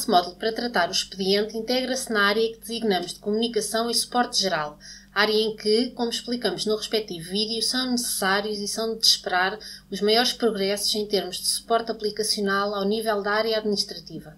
nosso módulo para tratar o expediente integra-se na área que designamos de comunicação e suporte geral, área em que, como explicamos no respectivo vídeo, são necessários e são de esperar os maiores progressos em termos de suporte aplicacional ao nível da área administrativa.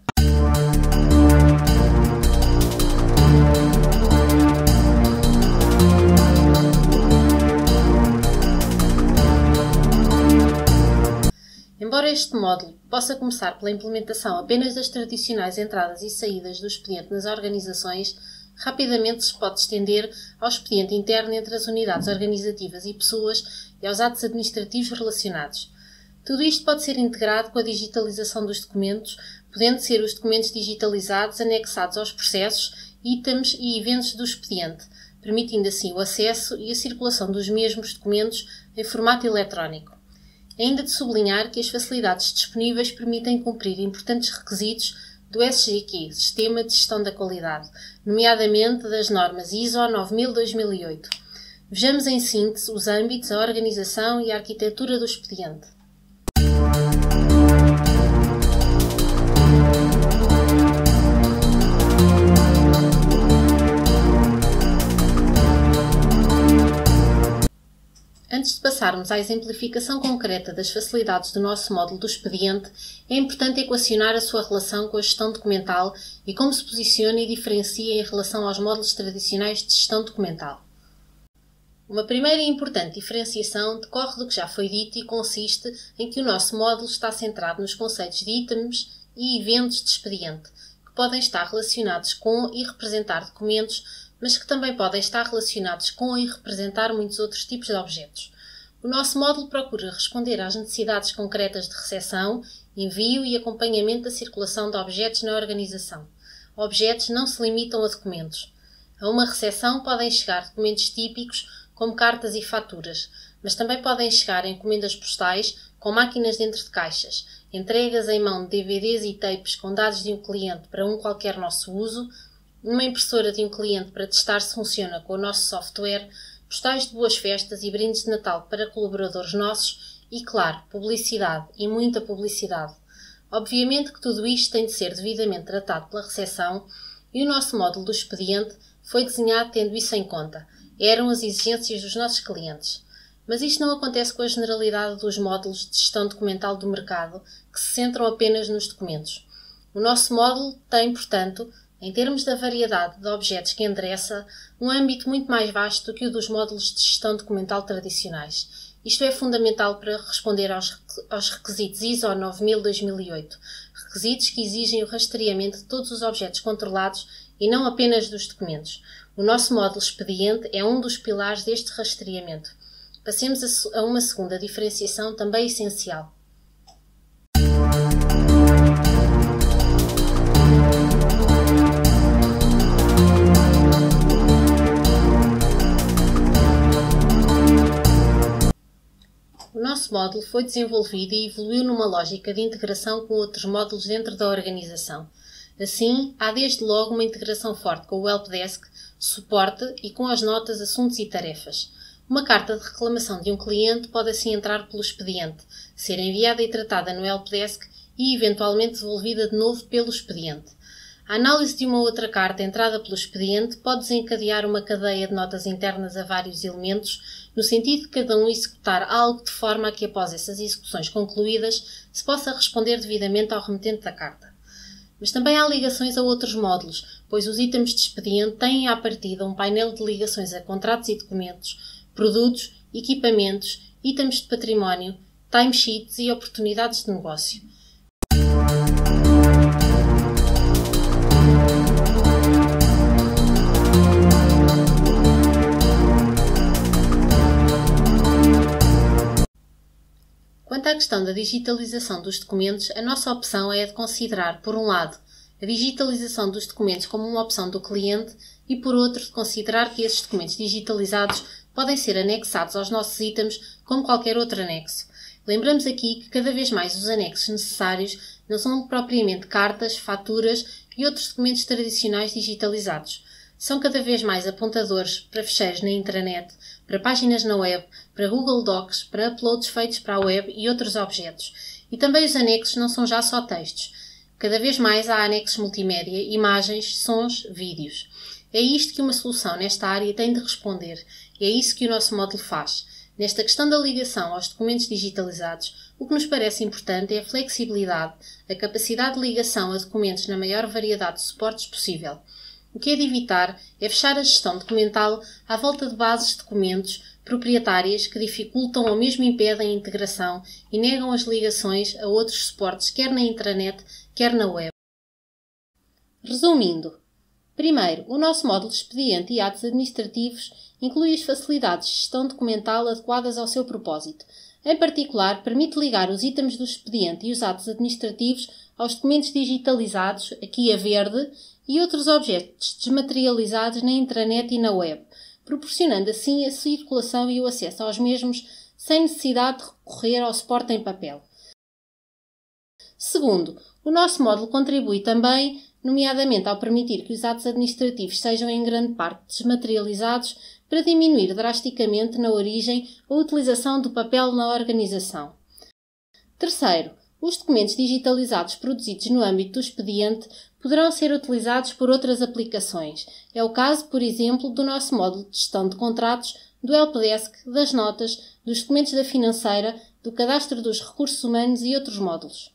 Embora este módulo possa começar pela implementação apenas das tradicionais entradas e saídas do expediente nas organizações, rapidamente se pode estender ao expediente interno entre as unidades organizativas e pessoas e aos atos administrativos relacionados. Tudo isto pode ser integrado com a digitalização dos documentos, podendo ser os documentos digitalizados anexados aos processos, itens e eventos do expediente, permitindo assim o acesso e a circulação dos mesmos documentos em formato eletrónico. Ainda de sublinhar que as facilidades disponíveis permitem cumprir importantes requisitos do SGQ, Sistema de Gestão da Qualidade, nomeadamente das normas ISO 9000-2008. Vejamos em síntese os âmbitos, a organização e a arquitetura do expediente. Antes de passarmos à exemplificação concreta das facilidades do nosso módulo do expediente, é importante equacionar a sua relação com a gestão documental e como se posiciona e diferencia em relação aos módulos tradicionais de gestão documental. Uma primeira e importante diferenciação decorre do que já foi dito e consiste em que o nosso módulo está centrado nos conceitos de itens e eventos de expediente, que podem estar relacionados com e representar documentos, mas que também podem estar relacionados com e representar muitos outros tipos de objetos. O nosso módulo procura responder às necessidades concretas de recepção, envio e acompanhamento da circulação de objetos na organização. Objetos não se limitam a documentos. A uma recepção podem chegar documentos típicos, como cartas e faturas, mas também podem chegar encomendas postais com máquinas dentro de caixas, entregas em mão de DVDs e tapes com dados de um cliente para um qualquer nosso uso, uma impressora de um cliente para testar se funciona com o nosso software, postais de boas festas e brindes de Natal para colaboradores nossos e, claro, publicidade e muita publicidade. Obviamente que tudo isto tem de ser devidamente tratado pela recepção e o nosso módulo do expediente foi desenhado tendo isso em conta. Eram as exigências dos nossos clientes. Mas isto não acontece com a generalidade dos módulos de gestão documental do mercado, que se centram apenas nos documentos. O nosso módulo tem, portanto, em termos da variedade de objetos que endereça, um âmbito muito mais vasto do que o dos módulos de gestão documental tradicionais. Isto é fundamental para responder aos requisitos ISO 9000-2008, requisitos que exigem o rastreamento de todos os objetos controlados e não apenas dos documentos. O nosso módulo expediente é um dos pilares deste rastreamento. Passemos a uma segunda diferenciação também essencial. O nosso módulo foi desenvolvido e evoluiu numa lógica de integração com outros módulos dentro da organização. Assim, há desde logo uma integração forte com o helpdesk, suporte e com as notas, assuntos e tarefas. Uma carta de reclamação de um cliente pode assim entrar pelo expediente, ser enviada e tratada no helpdesk e eventualmente devolvida de novo pelo expediente. A análise de uma outra carta entrada pelo expediente pode desencadear uma cadeia de notas internas a vários elementos, no sentido de cada um executar algo de forma a que, após essas execuções concluídas, se possa responder devidamente ao remetente da carta. Mas também há ligações a outros módulos, pois os itens de expediente têm à partida um painel de ligações a contratos e documentos, produtos, equipamentos, itens de património, timesheets e oportunidades de negócio. Quanto à questão da digitalização dos documentos, a nossa opção é a de considerar, por um lado, a digitalização dos documentos como uma opção do cliente e, por outro, de considerar que esses documentos digitalizados podem ser anexados aos nossos itens como qualquer outro anexo. Lembramos aqui que cada vez mais os anexos necessários não são propriamente cartas, faturas e outros documentos tradicionais digitalizados. São cada vez mais apontadores para fecheiros na intranet, para páginas na web, para Google Docs, para uploads feitos para a web e outros objetos. E também os anexos não são já só textos. Cada vez mais há anexos multimédia, imagens, sons, vídeos. É isto que uma solução nesta área tem de responder e é isso que o nosso módulo faz. Nesta questão da ligação aos documentos digitalizados, o que nos parece importante é a flexibilidade, a capacidade de ligação a documentos na maior variedade de suportes possível. O que é de evitar é fechar a gestão documental à volta de bases de documentos proprietárias que dificultam ou mesmo impedem a integração e negam as ligações a outros suportes, quer na intranet, quer na web. Resumindo, primeiro, o nosso módulo de expediente e atos administrativos inclui as facilidades de gestão documental adequadas ao seu propósito. Em particular, permite ligar os itens do expediente e os atos administrativos aos documentos digitalizados, aqui a verde, e outros objetos desmaterializados na intranet e na web, proporcionando assim a circulação e o acesso aos mesmos sem necessidade de recorrer ao suporte em papel. Segundo, o nosso módulo contribui também, nomeadamente ao permitir que os atos administrativos sejam em grande parte desmaterializados para diminuir drasticamente na origem a utilização do papel na organização. Terceiro, os documentos digitalizados produzidos no âmbito do expediente poderão ser utilizados por outras aplicações. É o caso, por exemplo, do nosso módulo de gestão de contratos, do helpdesk, das notas, dos documentos da financeira, do cadastro dos recursos humanos e outros módulos.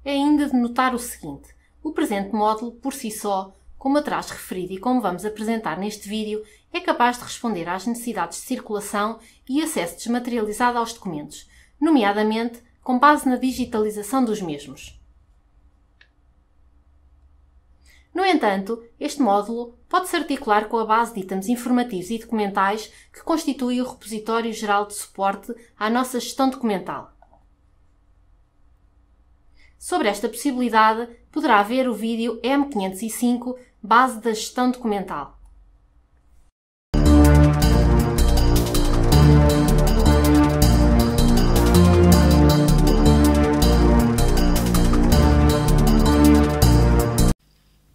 É ainda de notar o seguinte: o presente módulo, por si só, como atrás referido e como vamos apresentar neste vídeo, é capaz de responder às necessidades de circulação e acesso desmaterializado aos documentos, nomeadamente com base na digitalização dos mesmos. No entanto, este módulo pode-se articular com a base de itens informativos e documentais que constitui o repositório geral de suporte à nossa gestão documental. Sobre esta possibilidade, poderá ver o vídeo M505, Base da Gestão Documental.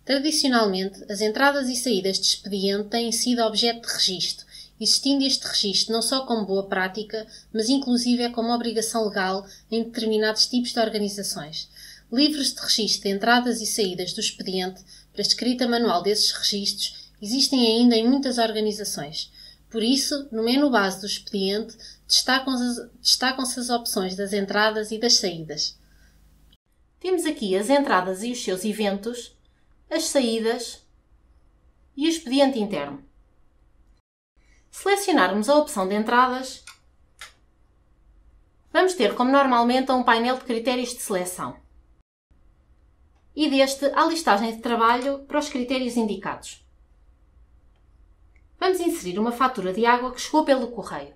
Tradicionalmente, as entradas e saídas de expediente têm sido objeto de registro, existindo este registro não só como boa prática, mas inclusive como obrigação legal em determinados tipos de organizações. Livros de registro de entradas e saídas do expediente para escrita manual desses registros existem ainda em muitas organizações. Por isso, no menu base do expediente, destacam-se as opções das entradas e das saídas. Temos aqui as entradas e os seus eventos, as saídas e o expediente interno. Selecionarmos a opção de entradas, vamos ter, como normalmente, um painel de critérios de seleção. E deste a listagem de trabalho para os critérios indicados. Vamos inserir uma fatura de água que chegou pelo correio.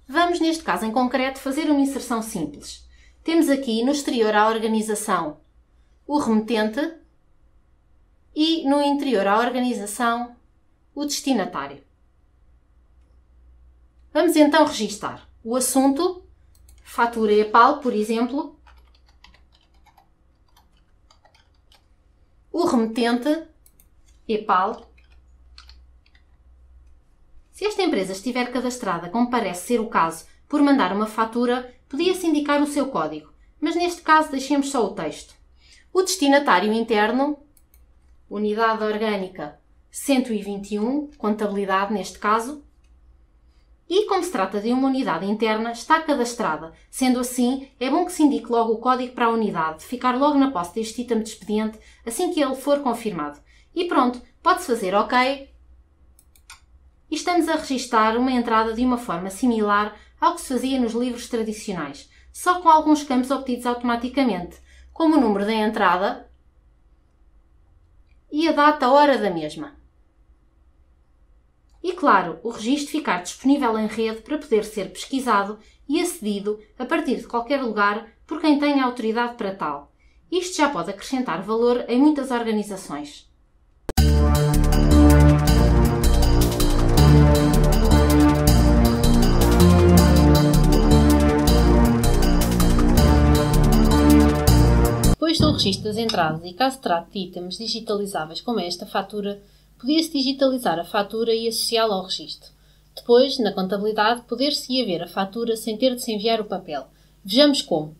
Vamos, neste caso em concreto, fazer uma inserção simples. Temos aqui no exterior à organização o remetente e no interior à organização o destinatário. Vamos então registar o assunto, fatura EPAL, por exemplo, o remetente EPAL. Se esta empresa estiver cadastrada, como parece ser o caso, por mandar uma fatura, podia-se indicar o seu código, mas neste caso deixemos só o texto. O destinatário interno, unidade orgânica 121, contabilidade neste caso, e como se trata de uma unidade interna, está cadastrada. Sendo assim, é bom que se indique logo o código para a unidade, ficar logo na posse deste item de expediente assim que ele for confirmado. E pronto, pode-se fazer OK. E estamos a registar uma entrada de uma forma similar ao que se fazia nos livros tradicionais, só com alguns campos obtidos automaticamente, como o número da entrada e a data-hora da mesma. E claro, o registro ficar disponível em rede para poder ser pesquisado e acedido a partir de qualquer lugar por quem tenha autoridade para tal. Isto já pode acrescentar valor em muitas organizações. Depois do registro das entradas e caso trate de itens digitalizáveis como esta fatura, podia-se digitalizar a fatura e associá-la ao registro. Depois, na contabilidade, poder-se-ia ver a fatura sem ter de se enviar o papel. Vejamos como.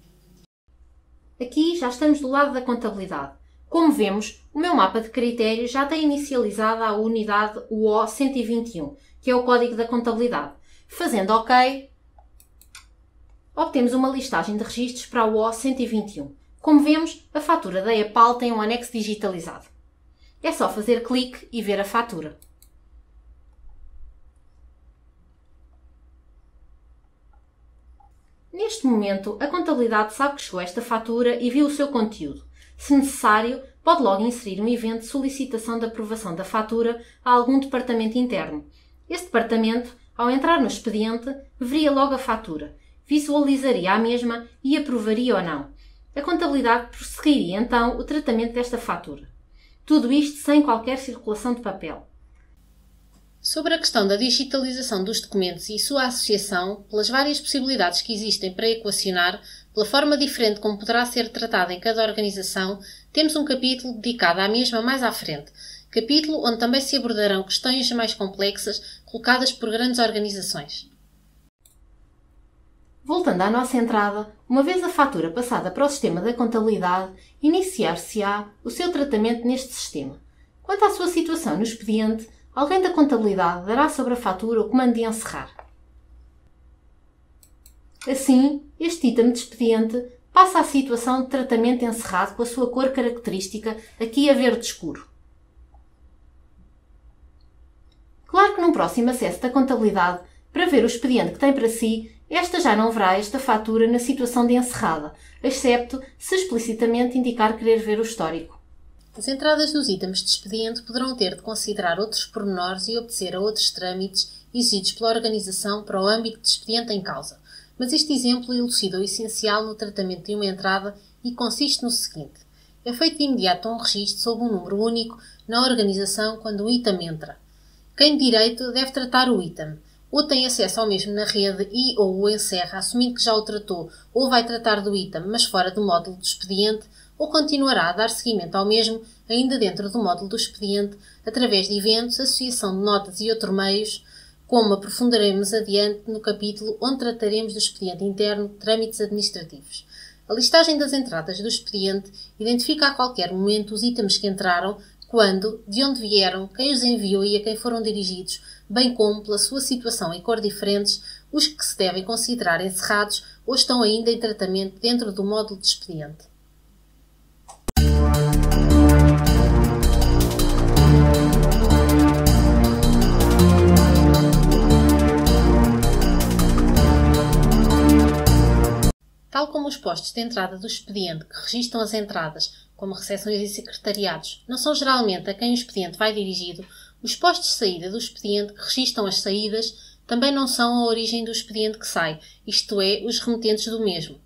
Aqui já estamos do lado da contabilidade. Como vemos, o meu mapa de critérios já tem inicializada a unidade UO 121, que é o código da contabilidade. Fazendo OK, obtemos uma listagem de registros para o UO 121. Como vemos, a fatura da EPAL tem um anexo digitalizado. É só fazer clique e ver a fatura. Neste momento, a contabilidade sabe que chegou esta fatura e viu o seu conteúdo. Se necessário, pode logo inserir um evento de solicitação de aprovação da fatura a algum departamento interno. Este departamento, ao entrar no expediente, veria logo a fatura, visualizaria a mesma e aprovaria ou não. A contabilidade prosseguiria então o tratamento desta fatura. Tudo isto sem qualquer circulação de papel. Sobre a questão da digitalização dos documentos e sua associação, pelas várias possibilidades que existem para equacionar, pela forma diferente como poderá ser tratada em cada organização, temos um capítulo dedicado à mesma mais à frente. Capítulo onde também se abordarão questões mais complexas colocadas por grandes organizações. Voltando à nossa entrada, uma vez a fatura passada para o sistema da contabilidade, iniciar-se-á o seu tratamento neste sistema. Quanto à sua situação no expediente, alguém da contabilidade dará sobre a fatura o comando de encerrar. Assim, este item de expediente passa à situação de tratamento encerrado com a sua cor característica, aqui a verde escuro. Claro que num próximo acesso da contabilidade, para ver o expediente que tem para si, esta já não verá esta fatura na situação de encerrada, excepto se explicitamente indicar querer ver o histórico. As entradas dos itens de expediente poderão ter de considerar outros pormenores e obedecer a outros trâmites exigidos pela organização para o âmbito de expediente em causa, mas este exemplo elucida o essencial no tratamento de uma entrada e consiste no seguinte. É feito de imediato um registro sob um número único na organização quando o item entra. Quem de direito deve tratar o item, ou tem acesso ao mesmo na rede e ou o encerra, assumindo que já o tratou, ou vai tratar do item, mas fora do módulo do expediente, ou continuará a dar seguimento ao mesmo, ainda dentro do módulo do expediente, através de eventos, associação de notas e outros meios, como aprofundaremos adiante no capítulo onde trataremos do expediente interno, trâmites administrativos. A listagem das entradas do expediente identifica a qualquer momento os itens que entraram, quando, de onde vieram, quem os enviou e a quem foram dirigidos, bem como, pela sua situação e cor diferentes, os que se devem considerar encerrados ou estão ainda em tratamento dentro do módulo de expediente. Tal como os postos de entrada do expediente que registram as entradas, como recepções e secretariados, não são geralmente a quem o expediente vai dirigido, os postos de saída do expediente que registram as saídas também não são a origem do expediente que sai, isto é, os remetentes do mesmo.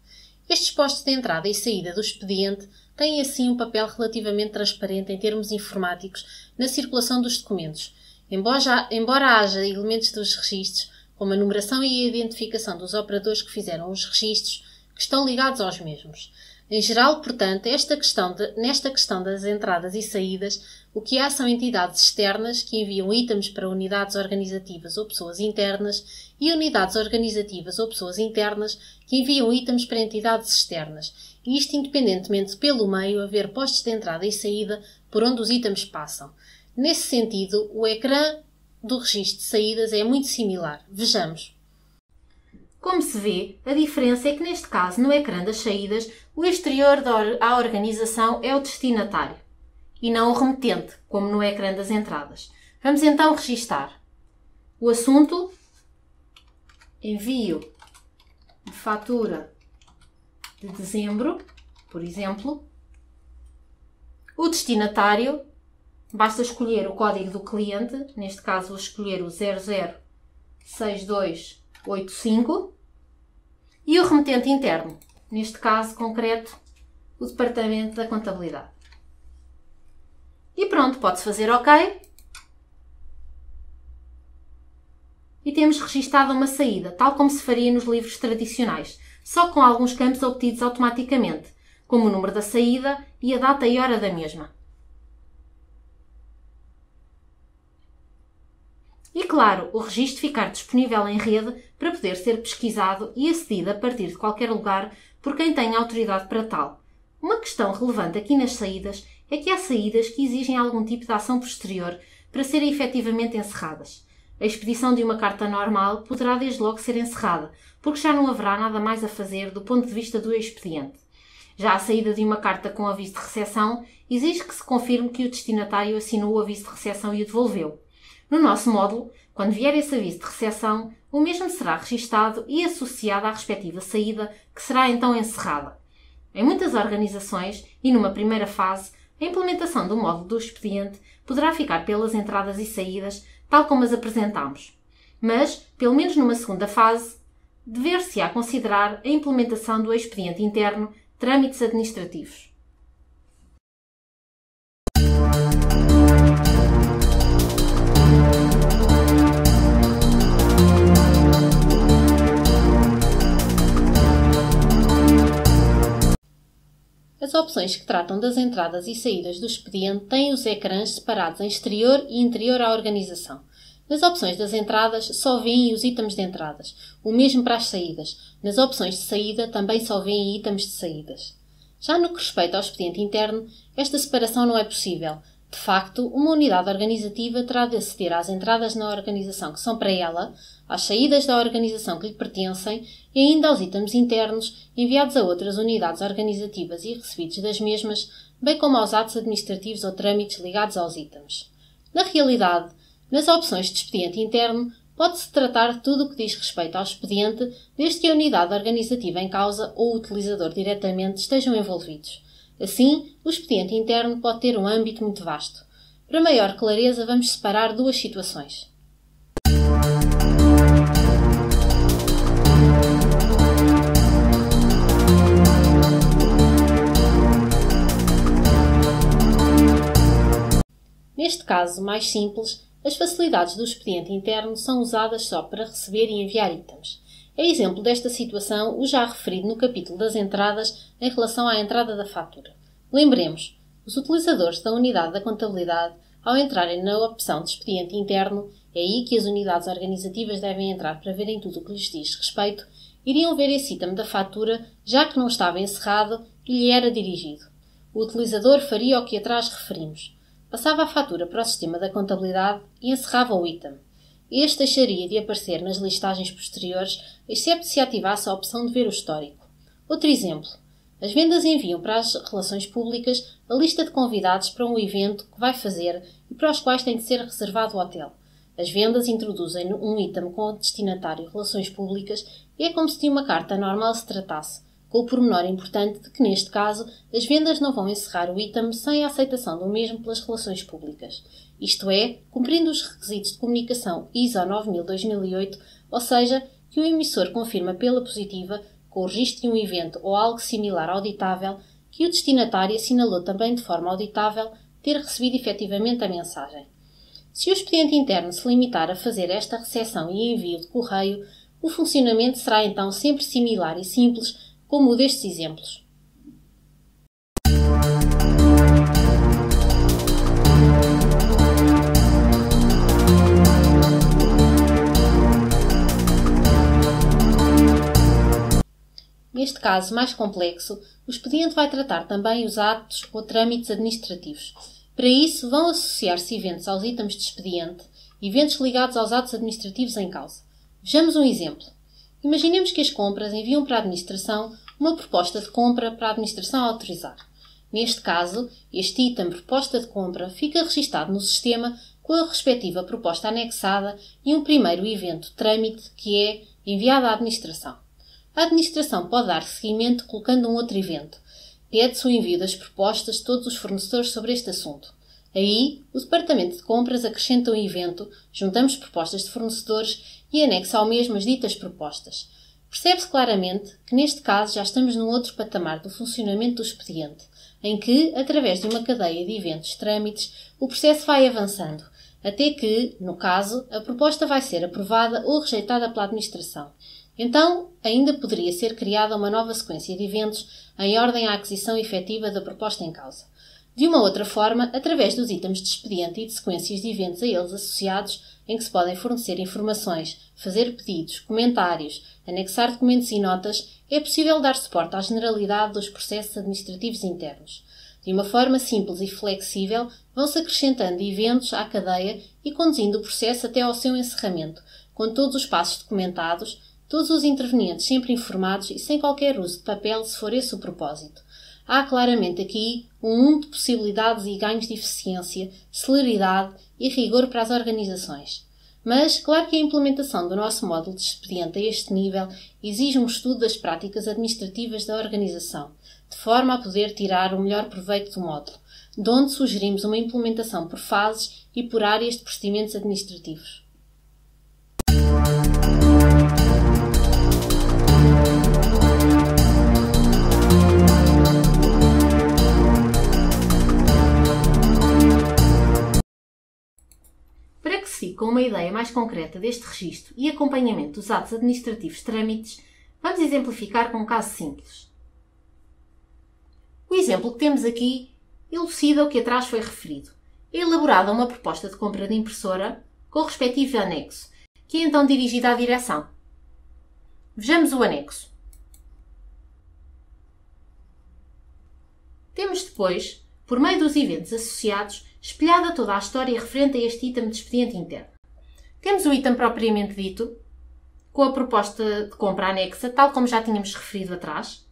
Estes postos de entrada e saída do expediente têm assim um papel relativamente transparente em termos informáticos na circulação dos documentos, embora haja elementos dos registros, como a numeração e a identificação dos operadores que fizeram os registros, que estão ligados aos mesmos. Em geral, portanto, nesta questão das entradas e saídas, o que há são entidades externas que enviam itens para unidades organizativas ou pessoas internas e unidades organizativas ou pessoas internas que enviam itens para entidades externas, e isto independentemente pelo meio haver postos de entrada e saída por onde os itens passam. Nesse sentido, o ecrã do registro de saídas é muito similar. Vejamos. Como se vê, a diferença é que neste caso, no ecrã das saídas, o exterior à organização é o destinatário e não o remetente, como no ecrã das entradas. Vamos então registar o assunto, envio de fatura de dezembro, por exemplo. O destinatário, basta escolher o código do cliente, neste caso vou escolher o 006285, e o remetente interno, neste caso concreto, o Departamento da Contabilidade. E pronto, pode-se fazer OK. E temos registada uma saída, tal como se faria nos livros tradicionais, só com alguns campos obtidos automaticamente, como o número da saída e a data e hora da mesma. E, claro, o registro ficar disponível em rede para poder ser pesquisado e acedido a partir de qualquer lugar por quem tenha autoridade para tal. Uma questão relevante aqui nas saídas é que há saídas que exigem algum tipo de ação posterior para serem efetivamente encerradas. A expedição de uma carta normal poderá desde logo ser encerrada, porque já não haverá nada mais a fazer do ponto de vista do expediente. Já a saída de uma carta com aviso de recepção exige que se confirme que o destinatário assinou o aviso de recepção e o devolveu. No nosso módulo, quando vier esse aviso de recepção, o mesmo será registado e associado à respectiva saída, que será então encerrada. Em muitas organizações, e numa primeira fase, a implementação do módulo do expediente poderá ficar pelas entradas e saídas, tal como as apresentámos. Mas, pelo menos numa segunda fase, dever-se-á considerar a implementação do expediente interno, trâmites administrativos. As opções que tratam das entradas e saídas do expediente têm os ecrãs separados em exterior e interior à organização. Nas opções das entradas só vêem os itens de entradas, o mesmo para as saídas. Nas opções de saída também só vêem itens de saídas. Já no que respeita ao expediente interno, esta separação não é possível. De facto, uma unidade organizativa terá de aceder às entradas na organização que são para ela, às saídas da organização que lhe pertencem e ainda aos itens internos enviados a outras unidades organizativas e recebidos das mesmas, bem como aos atos administrativos ou trâmites ligados aos itens. Na realidade, nas opções de expediente interno, pode-se tratar de tudo o que diz respeito ao expediente, desde que a unidade organizativa em causa ou o utilizador diretamente estejam envolvidos. Assim, o expediente interno pode ter um âmbito muito vasto. Para maior clareza, vamos separar duas situações. Neste caso mais simples, as facilidades do expediente interno são usadas só para receber e enviar itens. É exemplo desta situação o já referido no capítulo das entradas em relação à entrada da fatura. Lembremos, os utilizadores da unidade da contabilidade, ao entrarem na opção de expediente interno, é aí que as unidades organizativas devem entrar para verem tudo o que lhes diz respeito, iriam ver esse item da fatura, já que não estava encerrado e lhe era dirigido. O utilizador faria o que atrás referimos. Passava a fatura para o sistema da contabilidade e encerrava o item. Este deixaria de aparecer nas listagens posteriores, excepto se ativasse a opção de ver o histórico. Outro exemplo. As vendas enviam para as relações públicas a lista de convidados para um evento que vai fazer e para os quais tem de ser reservado o hotel. As vendas introduzem um item com o destinatário Relações Públicas e é como se de uma carta normal se tratasse, com o pormenor importante de que, neste caso, as vendas não vão encerrar o item sem a aceitação do mesmo pelas relações públicas. Isto é, cumprindo os requisitos de comunicação ISO 9000-2008, ou seja, que o emissor confirma pela positiva, com o registro de um evento ou algo similar auditável, que o destinatário assinalou também de forma auditável ter recebido efetivamente a mensagem. Se o expediente interno se limitar a fazer esta recepção e envio de correio, o funcionamento será então sempre similar e simples, como o destes exemplos. Neste caso mais complexo, o expediente vai tratar também os atos ou trâmites administrativos. Para isso, vão associar-se eventos aos itens de expediente, eventos ligados aos atos administrativos em causa. Vejamos um exemplo. Imaginemos que as compras enviam para a administração uma proposta de compra para a administração autorizar. Neste caso, este item proposta de compra fica registado no sistema com a respectiva proposta anexada e um primeiro evento trâmite que é enviado à administração. A administração pode dar seguimento colocando um outro evento. Pede-se o envio das propostas de todos os fornecedores sobre este assunto. Aí, o Departamento de Compras acrescenta um evento, juntamos propostas de fornecedores e anexa ao mesmo as ditas propostas. Percebe-se claramente que, neste caso, já estamos num outro patamar do funcionamento do expediente, em que, através de uma cadeia de eventos trâmites, o processo vai avançando, até que, no caso, a proposta vai ser aprovada ou rejeitada pela administração. Então, ainda poderia ser criada uma nova sequência de eventos em ordem à aquisição efetiva da proposta em causa. De uma outra forma, através dos itens de expediente e de sequências de eventos a eles associados, em que se podem fornecer informações, fazer pedidos, comentários, anexar documentos e notas, é possível dar suporte à generalidade dos processos administrativos internos. De uma forma simples e flexível, vão-se acrescentando eventos à cadeia e conduzindo o processo até ao seu encerramento, com todos os passos documentados, todos os intervenientes sempre informados e sem qualquer uso de papel, se for esse o propósito. Há claramente aqui um mundo de possibilidades e ganhos de eficiência, celeridade e rigor para as organizações. Mas, claro que a implementação do nosso módulo de expediente a este nível exige um estudo das práticas administrativas da organização, de forma a poder tirar o melhor proveito do módulo, de onde sugerimos uma implementação por fases e por áreas de procedimentos administrativos. Para que se fique com uma ideia mais concreta deste registro e acompanhamento dos atos administrativos de trâmites, vamos exemplificar com um caso simples. O exemplo que temos aqui elucida o que atrás foi referido. É elaborada uma proposta de compra de impressora com o respectivo anexo, que é então dirigida à direção. Vejamos o anexo. Temos depois, por meio dos eventos associados, espelhada toda a história referente a este item de expediente interno. Temos o item propriamente dito, com a proposta de compra anexa, tal como já tínhamos referido atrás.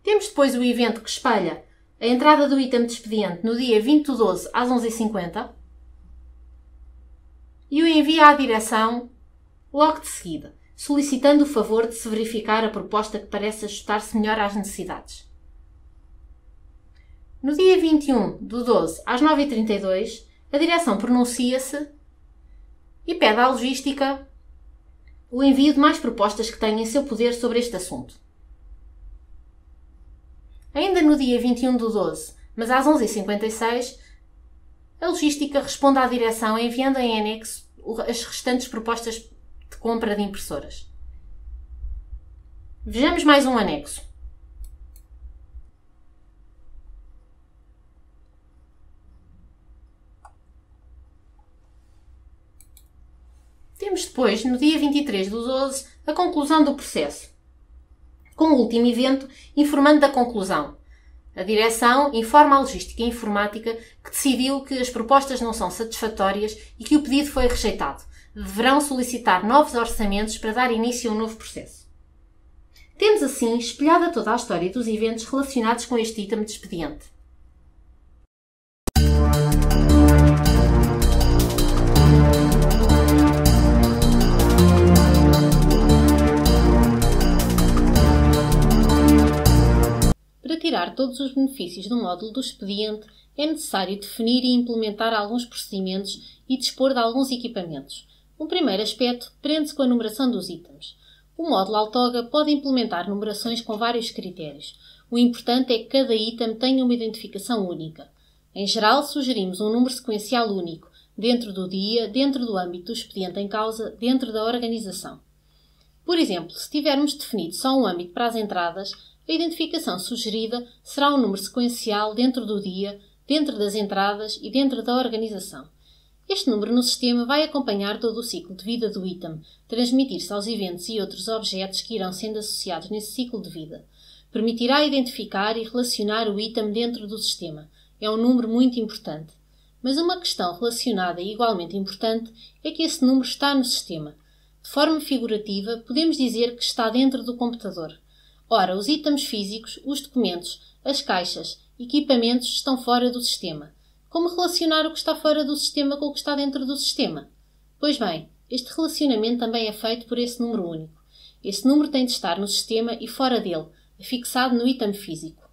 Temos depois o evento que espelha a entrada do item de expediente no dia 20/12 às 11h50 e o envio à direção logo de seguida, solicitando o favor de se verificar a proposta que parece ajustar-se melhor às necessidades. No dia 21/12 às 9h32, a direção pronuncia-se e pede à logística o envio de mais propostas que tenha em seu poder sobre este assunto. Ainda no dia 21/12, mas às 11h56, a logística responde à direção enviando em anexo as restantes propostas de compra de impressoras. Vejamos mais um anexo. Temos depois, no dia 23/12, a conclusão do processo, com o último evento informando da conclusão. A direção informa a logística e informática que decidiu que as propostas não são satisfatórias e que o pedido foi rejeitado. Deverão solicitar novos orçamentos para dar início a um novo processo. Temos assim espelhada toda a história dos eventos relacionados com este item de expediente. Para tirar todos os benefícios do módulo do expediente, é necessário definir e implementar alguns procedimentos e dispor de alguns equipamentos. Um primeiro aspecto prende-se com a numeração dos itens. O módulo Altoga pode implementar numerações com vários critérios. O importante é que cada item tenha uma identificação única. Em geral, sugerimos um número sequencial único, dentro do dia, dentro do âmbito do expediente em causa, dentro da organização. Por exemplo, se tivermos definido só um âmbito para as entradas, a identificação sugerida será um número sequencial dentro do dia, dentro das entradas e dentro da organização. Este número no sistema vai acompanhar todo o ciclo de vida do item, transmitir-se aos eventos e outros objetos que irão sendo associados nesse ciclo de vida. Permitirá identificar e relacionar o item dentro do sistema. É um número muito importante. Mas uma questão relacionada e igualmente importante é que esse número está no sistema. De forma figurativa, podemos dizer que está dentro do computador. Ora, os itens físicos, os documentos, as caixas, equipamentos estão fora do sistema. Como relacionar o que está fora do sistema com o que está dentro do sistema? Pois bem, este relacionamento também é feito por esse número único. Esse número tem de estar no sistema e fora dele, fixado no item físico.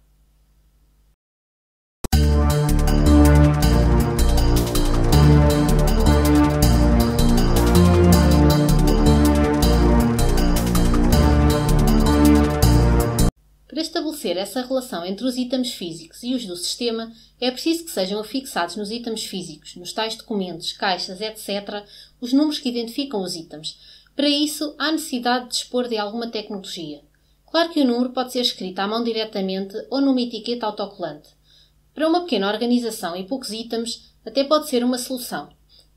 Para estabelecer essa relação entre os itens físicos e os do sistema, é preciso que sejam afixados nos itens físicos, nos tais documentos, caixas, etc., os números que identificam os itens. Para isso, há necessidade de dispor de alguma tecnologia. Claro que o número pode ser escrito à mão diretamente ou numa etiqueta autocolante. Para uma pequena organização e poucos itens, até pode ser uma solução.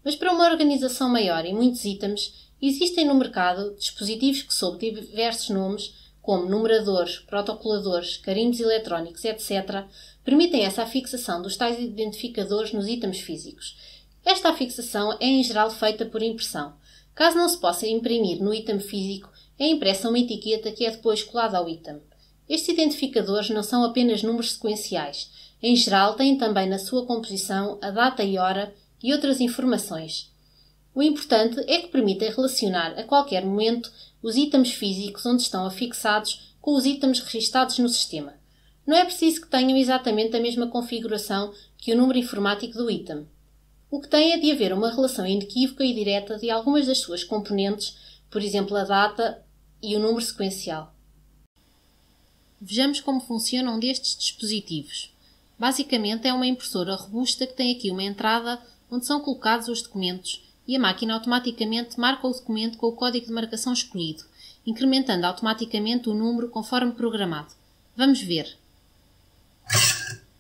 Mas para uma organização maior e muitos itens, existem no mercado dispositivos que, sob diversos nomes, como numeradores, protocoladores, carimbos eletrónicos, etc., permitem essa afixação dos tais identificadores nos itens físicos. Esta afixação é em geral feita por impressão. Caso não se possa imprimir no item físico, é impressa uma etiqueta que é depois colada ao item. Estes identificadores não são apenas números sequenciais. Em geral, têm também na sua composição a data e hora e outras informações. O importante é que permitem relacionar a qualquer momento os itens físicos onde estão afixados com os itens registados no sistema. Não é preciso que tenham exatamente a mesma configuração que o número informático do item. O que tem é de haver uma relação inequívoca e direta de algumas das suas componentes, por exemplo, a data e o número sequencial. Vejamos como funcionam um destes dispositivos. Basicamente é uma impressora robusta que tem aqui uma entrada onde são colocados os documentos e a máquina automaticamente marca o documento com o código de marcação escolhido, incrementando automaticamente o número conforme programado. Vamos ver.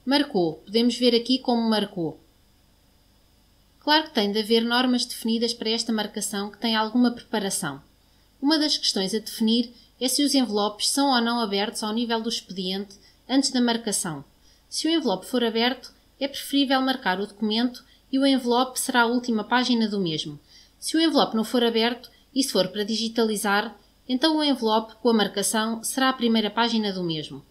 Marcou. Podemos ver aqui como marcou. Claro que tem de haver normas definidas para esta marcação que tem alguma preparação. Uma das questões a definir é se os envelopes são ou não abertos ao nível do expediente antes da marcação. Se o envelope for aberto, é preferível marcar o documento e o envelope será a última página do mesmo. Se o envelope não for aberto e se for para digitalizar, então o envelope com a marcação será a primeira página do mesmo.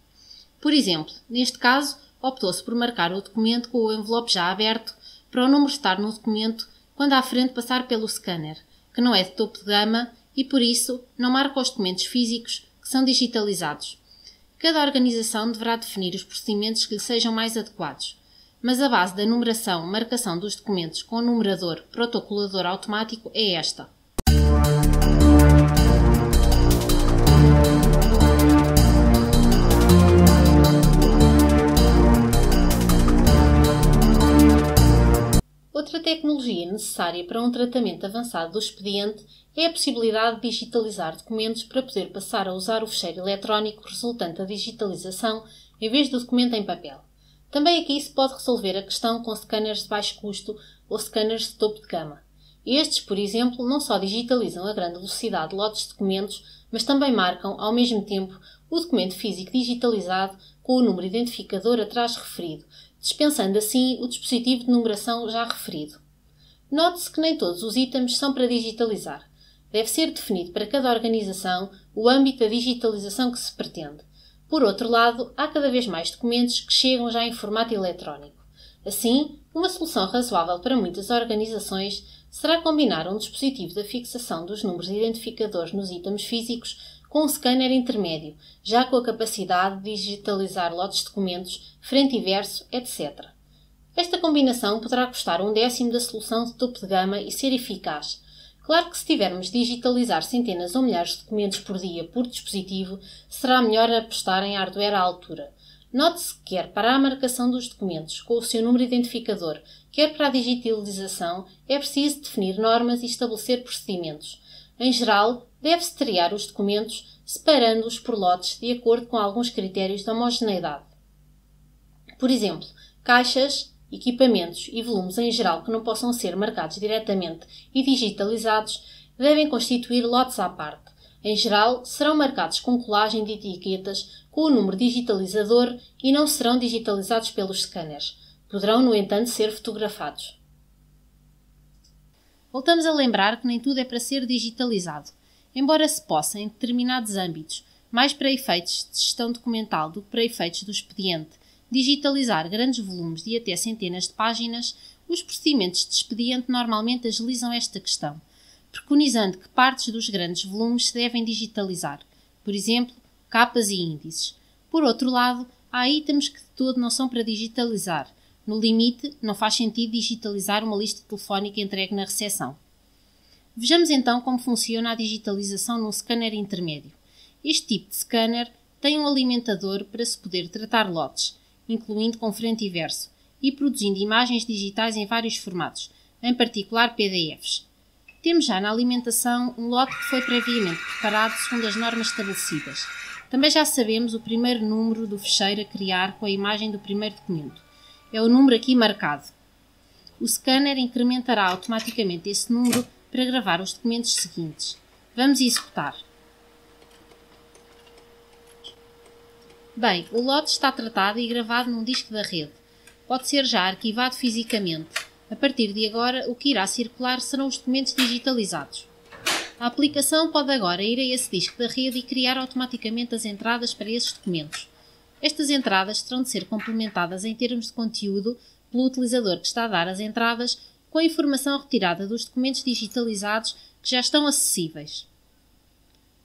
Por exemplo, neste caso, optou-se por marcar o documento com o envelope já aberto para o número estar no documento quando à frente passar pelo scanner, que não é de topo de gama e, por isso, não marca os documentos físicos que são digitalizados. Cada organização deverá definir os procedimentos que lhe sejam mais adequados, mas a base da numeração, marcação dos documentos com numerador protocolador automático é esta. Outra tecnologia necessária para um tratamento avançado do expediente é a possibilidade de digitalizar documentos para poder passar a usar o fecheiro eletrónico resultante da digitalização em vez do documento em papel. Também aqui se pode resolver a questão com scanners de baixo custo ou scanners de topo de gama. Estes, por exemplo, não só digitalizam a grande velocidade de lotes de documentos, mas também marcam, ao mesmo tempo, o documento físico digitalizado com o número identificador atrás referido, dispensando assim o dispositivo de numeração já referido. Note-se que nem todos os itens são para digitalizar. Deve ser definido para cada organização o âmbito da digitalização que se pretende. Por outro lado, há cada vez mais documentos que chegam já em formato eletrónico. Assim, uma solução razoável para muitas organizações será combinar um dispositivo de fixação dos números identificadores nos itens físicos com um scanner intermédio, já com a capacidade de digitalizar lotes de documentos, frente e verso, etc. Esta combinação poderá custar 1/10 da solução de topo de gama e ser eficaz. Claro que se tivermos de digitalizar centenas ou milhares de documentos por dia por dispositivo, será melhor apostar em hardware à altura. Note-se que quer para a marcação dos documentos com o seu número identificador, quer para a digitalização, é preciso definir normas e estabelecer procedimentos. Em geral, deve-se triar os documentos, separando-os por lotes de acordo com alguns critérios de homogeneidade. Por exemplo, caixas, equipamentos e volumes em geral que não possam ser marcados diretamente e digitalizados devem constituir lotes à parte. Em geral, serão marcados com colagem de etiquetas com o número digitalizador e não serão digitalizados pelos scanners. Poderão, no entanto, ser fotografados. Voltamos a lembrar que nem tudo é para ser digitalizado, embora se possa, em determinados âmbitos, mais para efeitos de gestão documental do que para efeitos do expediente, digitalizar grandes volumes de até centenas de páginas, os procedimentos de expediente normalmente agilizam esta questão, preconizando que partes dos grandes volumes se devem digitalizar, por exemplo, capas e índices. Por outro lado, há itens que de todo não são para digitalizar. No limite, não faz sentido digitalizar uma lista telefónica entregue na recepção. Vejamos então como funciona a digitalização num scanner intermédio. Este tipo de scanner tem um alimentador para se poder tratar lotes, incluindo com frente e verso, e produzindo imagens digitais em vários formatos, em particular PDFs. Temos já na alimentação um lote que foi previamente preparado segundo as normas estabelecidas. Também já sabemos o primeiro número do fecheiro a criar com a imagem do primeiro documento. É o número aqui marcado. O scanner incrementará automaticamente esse número para gravar os documentos seguintes. Vamos executar. Bem, o lote está tratado e gravado num disco da rede. Pode ser já arquivado fisicamente. A partir de agora, o que irá circular serão os documentos digitalizados. A aplicação pode agora ir a esse disco da rede e criar automaticamente as entradas para esses documentos. Estas entradas terão de ser complementadas em termos de conteúdo pelo utilizador que está a dar as entradas com a informação retirada dos documentos digitalizados que já estão acessíveis.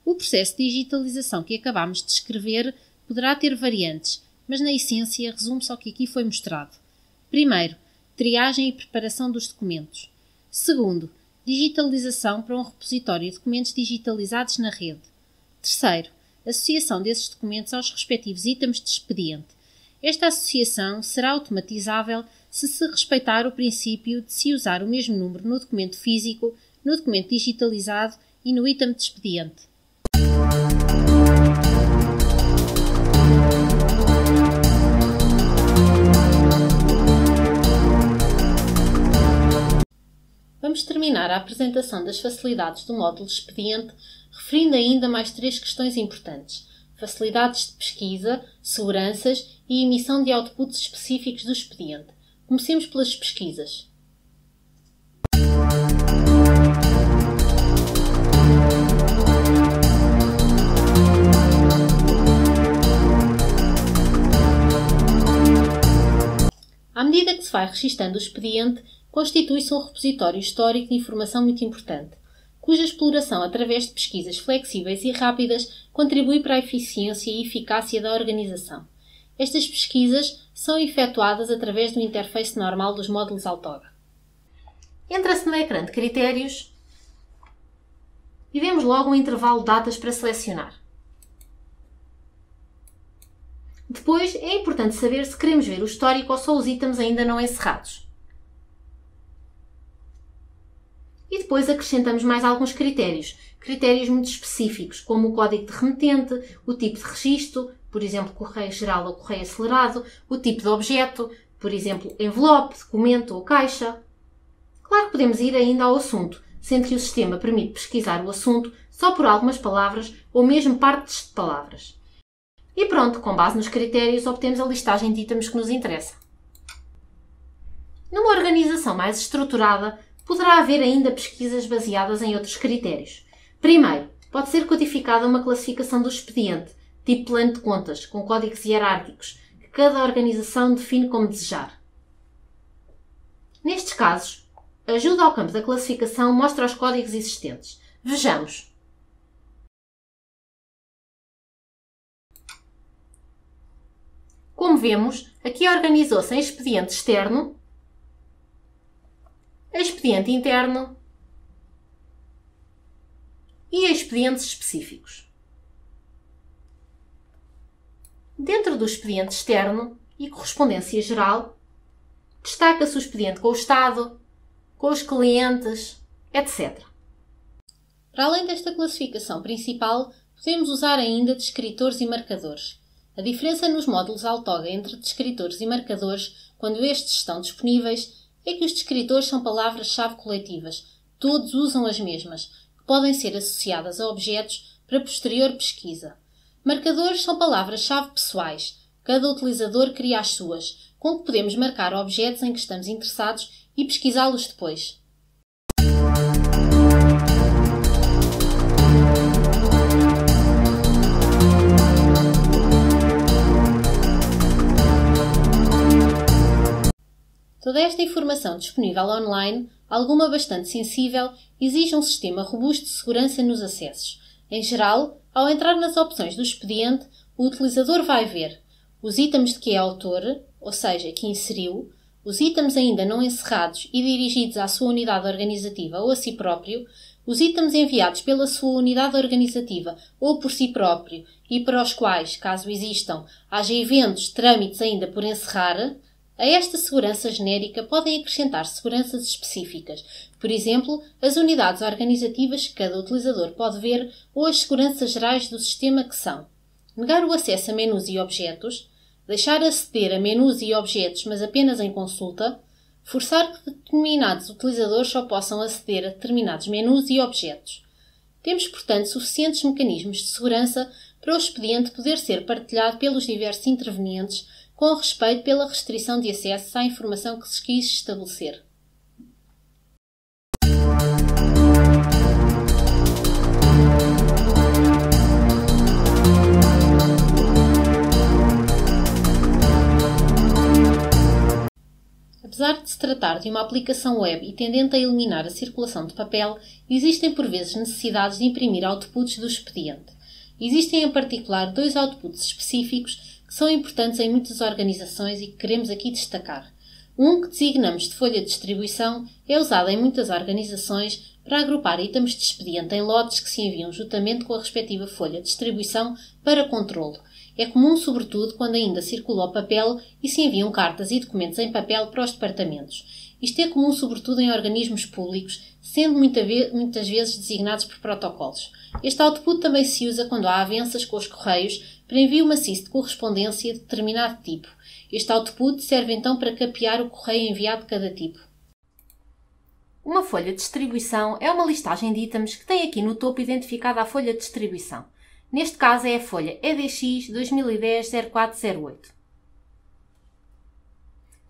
O processo de digitalização que acabámos de descrever poderá ter variantes, mas na essência resume-se ao que aqui foi mostrado. Primeiro, triagem e preparação dos documentos. Segundo, digitalização para um repositório de documentos digitalizados na rede. Terceiro, associação desses documentos aos respectivos itens de expediente. Esta associação será automatizável se respeitar o princípio de se usar o mesmo número no documento físico, no documento digitalizado e no item de expediente. Vamos terminar a apresentação das facilidades do módulo expediente referindo ainda mais 3 questões importantes: facilidades de pesquisa, seguranças e emissão de outputs específicos do expediente. Comecemos pelas pesquisas. À medida que se vai registando o expediente, constitui-se um repositório histórico de informação muito importante, cuja exploração através de pesquisas flexíveis e rápidas contribui para a eficiência e eficácia da organização. Estas pesquisas são efetuadas através do interface normal dos módulos Altoga. Entra-se no ecrã de critérios e vemos logo um intervalo de datas para selecionar. Depois é importante saber se queremos ver o histórico ou só os itens ainda não encerrados. E depois acrescentamos mais alguns critérios muito específicos, como o código de remetente, o tipo de registro, por exemplo, correio geral ou correio acelerado, o tipo de objeto, por exemplo, envelope, documento ou caixa. Claro que podemos ir ainda ao assunto, sendo que o sistema permite pesquisar o assunto só por algumas palavras ou mesmo partes de palavras. E pronto, com base nos critérios, obtemos a listagem de itens que nos interessa. Numa organização mais estruturada, poderá haver ainda pesquisas baseadas em outros critérios. Primeiro, pode ser codificada uma classificação do expediente, tipo plano de contas, com códigos hierárquicos, que cada organização define como desejar. Nestes casos, a ajuda ao campo da classificação mostra os códigos existentes. Vejamos. Como vemos, aqui organizou-se em expediente externo, expediente interno e expedientes específicos. Dentro do expediente externo e correspondência geral, destaca-se o expediente com o Estado, com os clientes, etc. Para além desta classificação principal, podemos usar ainda descritores e marcadores. A diferença nos módulos Altoga entre descritores e marcadores, quando estes estão disponíveis, é que os descritores são palavras-chave coletivas, todos usam as mesmas, que podem ser associadas a objetos para posterior pesquisa. Marcadores são palavras-chave pessoais, cada utilizador cria as suas, com que podemos marcar objetos em que estamos interessados e pesquisá-los depois. Toda esta informação disponível online, alguma bastante sensível, exige um sistema robusto de segurança nos acessos. Em geral, ao entrar nas opções do expediente, o utilizador vai ver os itens de que é autor, ou seja, que inseriu, os itens ainda não encerrados e dirigidos à sua unidade organizativa ou a si próprio, os itens enviados pela sua unidade organizativa ou por si próprio e para os quais, caso existam, haja eventos, trâmites ainda por encerrar. A esta segurança genérica podem acrescentar seguranças específicas, por exemplo, as unidades organizativas que cada utilizador pode ver ou as seguranças gerais do sistema que são: negar o acesso a menus e objetos, deixar aceder a menus e objetos mas apenas em consulta, forçar que determinados utilizadores só possam aceder a determinados menus e objetos. Temos, portanto, suficientes mecanismos de segurança para o expediente poder ser partilhado pelos diversos intervenientes com respeito pela restrição de acesso à informação que se quis estabelecer. Apesar de se tratar de uma aplicação web e tendente a eliminar a circulação de papel, existem por vezes necessidades de imprimir outputs do expediente. Existem em particular 2 outputs específicos que são importantes em muitas organizações e que queremos aqui destacar. Um, que designamos de folha de distribuição, é usado em muitas organizações para agrupar itens de expediente em lotes que se enviam juntamente com a respectiva folha de distribuição para controlo. É comum, sobretudo, quando ainda circula o papel e se enviam cartas e documentos em papel para os departamentos. Isto é comum, sobretudo, em organismos públicos, sendo muitas vezes designados por protocolos. Este output também se usa quando há avanças com os correios para envio maciço de correspondência de determinado tipo. Este output serve então para capear o correio enviado de cada tipo. Uma folha de distribuição é uma listagem de itens que tem aqui no topo identificada a folha de distribuição. Neste caso é a folha EDX 2010-0408.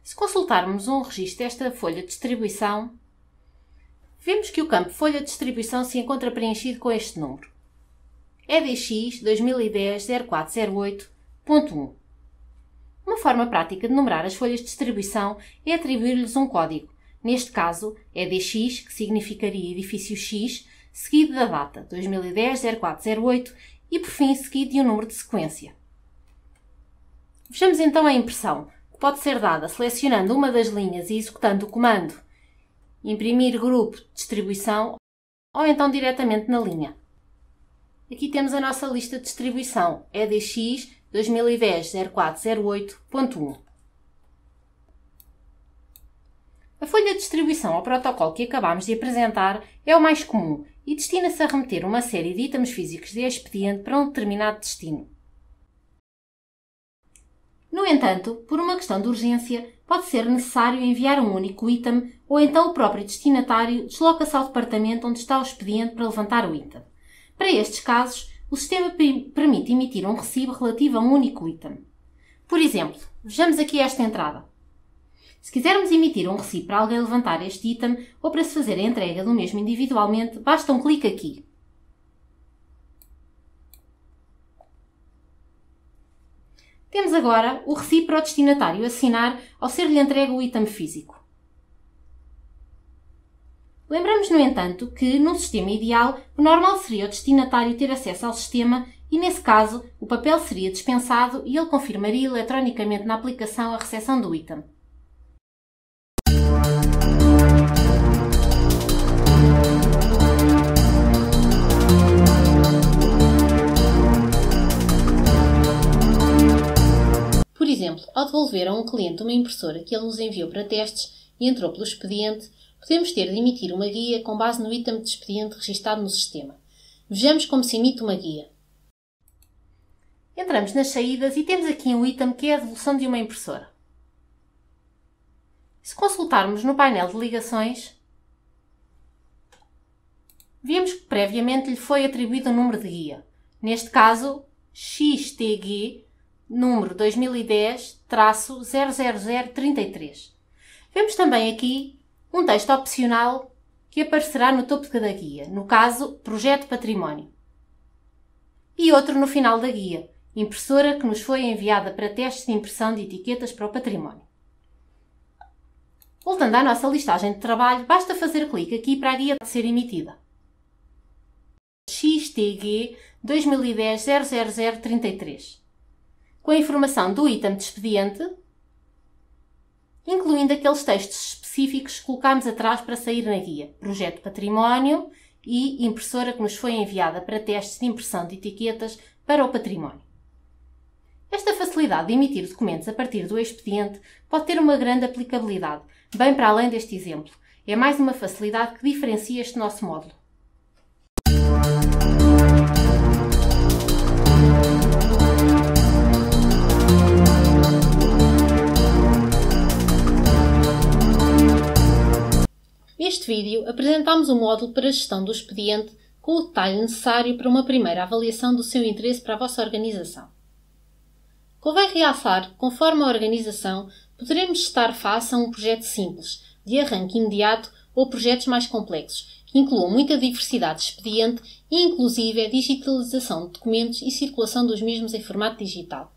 Se consultarmos um registro desta folha de distribuição, vemos que o campo folha de distribuição se encontra preenchido com este número. EDX 2010-0408.1. Uma forma prática de numerar as folhas de distribuição é atribuir-lhes um código. Neste caso, EDX, que significaria edifício X, seguido da data 2010-0408 e, por fim, seguido de um número de sequência. Vejamos então a impressão, que pode ser dada selecionando uma das linhas e executando o comando imprimir grupo de distribuição ou então diretamente na linha. Aqui temos a nossa lista de distribuição EDX 2010-0408.1. A folha de distribuição ao protocolo que acabámos de apresentar é o mais comum e destina-se a remeter uma série de itens físicos de expediente para um determinado destino. No entanto, por uma questão de urgência, pode ser necessário enviar um único item ou então o próprio destinatário desloca-se ao departamento onde está o expediente para levantar o item. Para estes casos, o sistema permite emitir um recibo relativo a um único item. Por exemplo, vejamos aqui esta entrada. Se quisermos emitir um recibo para alguém levantar este item ou para se fazer a entrega do mesmo individualmente, basta um clique aqui. Temos agora o recibo para o destinatário assinar ao ser-lhe entregue o item físico. Lembramos, no entanto, que, num sistema ideal, o normal seria o destinatário ter acesso ao sistema e, nesse caso, o papel seria dispensado e ele confirmaria eletronicamente na aplicação a recepção do item. Por exemplo, ao devolver a um cliente uma impressora que ele nos enviou para testes e entrou pelo expediente, podemos ter de emitir uma guia com base no item de expediente registado no sistema. Vejamos como se emite uma guia. Entramos nas saídas e temos aqui um item que é a devolução de uma impressora. Se consultarmos no painel de ligações, vemos que previamente lhe foi atribuído um número de guia. Neste caso, XTG número 2010-00033. Vemos também aqui um texto opcional que aparecerá no topo de cada guia, no caso, Projeto Património. E outro no final da guia, impressora que nos foi enviada para testes de impressão de etiquetas para o património. Voltando à nossa listagem de trabalho, basta fazer clique aqui para a guia ser emitida. XTG 2010-00033. Com a informação do item de expediente, incluindo aqueles textos específicos que colocámos atrás para sair na guia, Projeto Património e impressora que nos foi enviada para testes de impressão de etiquetas para o património. Esta facilidade de emitir documentos a partir do expediente pode ter uma grande aplicabilidade, bem para além deste exemplo. É mais uma facilidade que diferencia este nosso módulo. Neste vídeo, apresentamos o módulo para a gestão do expediente com o detalhe necessário para uma primeira avaliação do seu interesse para a vossa organização. Convém realçar que, conforme a organização, poderemos estar face a um projeto simples, de arranque imediato, ou projetos mais complexos, que incluam muita diversidade de expediente e inclusive a digitalização de documentos e circulação dos mesmos em formato digital.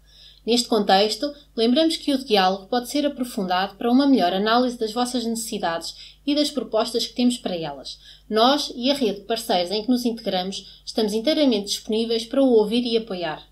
Neste contexto, lembramos que o diálogo pode ser aprofundado para uma melhor análise das vossas necessidades e das propostas que temos para elas. Nós e a rede de parceiros em que nos integramos estamos inteiramente disponíveis para o ouvir e apoiar.